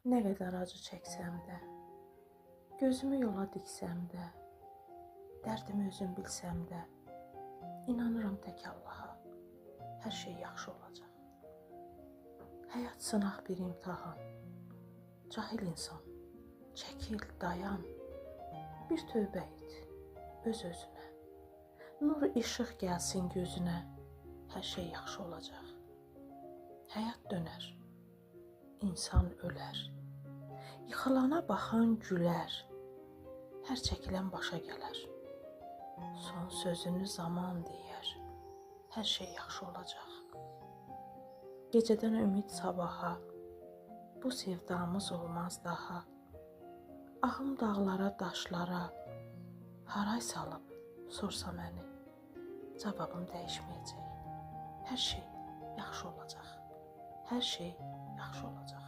Nə qədər acı çəksəm də, gözümü yola diksəm də, dərdimi özüm bilsəm də, inanıram tək Allaha, hər şey yaxşı olacaq. Həyat sınaq bir imtahan. Cahil insan, çəkil, dayan, bir tövbə et, öz-özünə. Nur işıq gəlsin gözünə, hər şey yaxşı olacaq. Həyat dönər, insan ölər, yıxılana baxan gülər, hər çəkilən başa gələr. Son sözünü zaman deyər, hər şey yaxşı olacaq. Gecədən ümid sabaha, bu sevdamız olmaz daha. Ahım dağlara, daşlara, haray salıb sorsa məni, cavabım dəyişməyəcək. Hər şey yaxşı olacaq. Hər şey yaxşı olacaq.